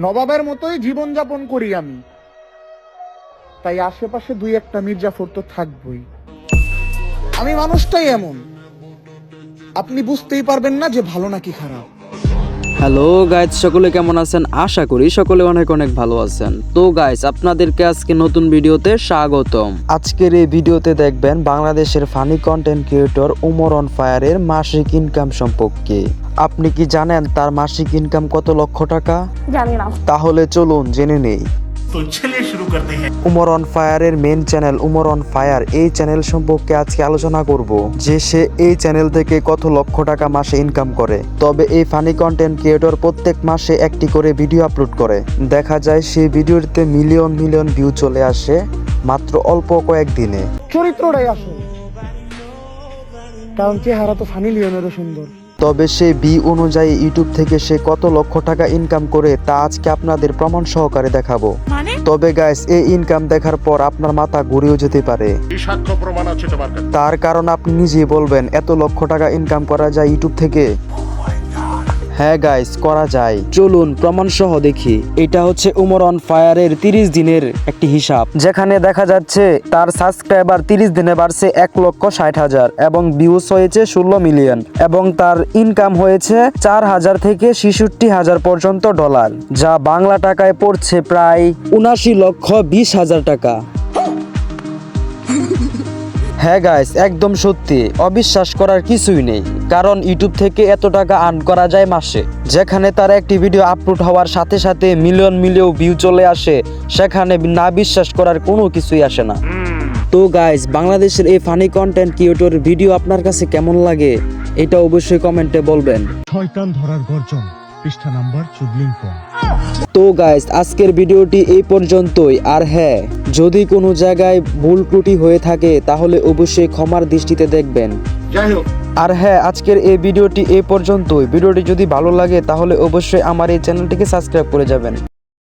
নবাবের মতোই জীবনযাপন করি আমি, তাই আশেপাশে দুই একটা মির্জাফর তো থাকবই। আমি মানুষটাই এমন, আপনি বুঝতেই পারবেন না যে ভালো নাকি খারাপ। হ্যালো গাইজ, সকলে কেমন আছেন? আশা করি সকলে অনেক অনেক ভালো আছেন। তো গাইজ, আপনাদেরকে আজকে নতুন ভিডিওতে স্বাগতম। আজকের এই ভিডিওতে দেখবেন বাংলাদেশের funny content creator Umar on ফায়ারের মাসিক ইনকাম সম্পর্কে। আপনি কি জানেন তার মাসিক ইনকাম কত লক্ষ টাকা? জানি না। তাহলে চলুন জেনে নেই। तो चलिए शुरू करते हैं। উমর অন ফায়ারের main channel Umar on fire, এই চ্যানেল সম্পর্কে আজকে আলোচনা করব যে সে এই চ্যানেল থেকে কত লক্ষ টাকা মাসে ইনকাম করে। তবে এই ফানি কন্টেন্ট ক্রিয়েটর প্রত্যেক মাসে একটি করে ভিডিও আপলোড করে। দেখা যায় সেই ভিডিওতে মিলিয়ন মিলিয়ন ভিউ চলে আসে মাত্র অল্প কয়েকদিনে। চরিত্রটাই আসল, কারণ চেহারা তো ফানি লিওনেরও সুন্দর। তবে সে বি অনুযায়ী ইউটিউব থেকে সে কত লক্ষ টাকা ইনকাম করে তা আজকে আপনাদের প্রমাণ সহকারে দেখাবো। তবে গাইস, এই ইনকাম দেখার পর আপনার মাথা ঘুরেও যেতে পারে, সাক্ষ্য প্রমাণ আছে তোমার কাছে। তার কারণ আপনি নিজেই বলবেন এত লক্ষ টাকা ইনকাম করা যায় ইউটিউব থেকে। হ্যাঁ গাইস, করা যায়। চলুন প্রমাণ সহ দেখি। এটা হচ্ছে উমর অন ফায়ারের 30 দিনের একটি হিসাব, যেখানে দেখা যাচ্ছে তার সাবস্ক্রাইবার 30 দিনে বাড়ছে 1,60,000 এবং ভিউজ হয়েছে 16 মিলিয়ন এবং তার ইনকাম হয়েছে 4,000 থেকে 66,000 পর্যন্ত ডলার, যা বাংলা টাকায় পড়ছে প্রায় 79,20,000 টাকা। হ্যাঁ গাইস, একদম সত্যি, অবিশ্বাস করার কিছুই নেই, কারণ ইউটিউব থেকে এত টাকা আর্ন করা যায় মাসে। যেখানে তার একটি ভিডিও আপলোড হওয়ার সাথে সাথে মিলিয়ন মিলিয়ন ভিউ চলে আসে, সেখানে না বিশ্বাস করার কোনো কিছুই আসে না। তো গাইস, বাংলাদেশের এই ফানি কন্টেন্ট ক্রিয়েটর ভিডিও আপনার কাছে কেমন লাগে এটা অবশ্যই কমেন্টে বলবেন। শয়তান ধরার গর্জন, পৃষ্ঠা নাম্বার 14। তো গাইস, আজকের ভিডিওটি এই পর্যন্তই। আর হ্যাঁ, যদি কোনো জায়গায় ভুল ত্রুটি হয়ে থাকে তাহলে অবশ্যই ক্ষমার দৃষ্টিতে দেখবেন। জয় হোক। আর হ্যাঁ, আজকের এই ভিডিওটি এই পর্যন্তই। ভিডিওটি যদি ভালো লাগে তাহলে অবশ্যই আমার এই চ্যানেলটিকে সাবস্ক্রাইব করে যাবেন।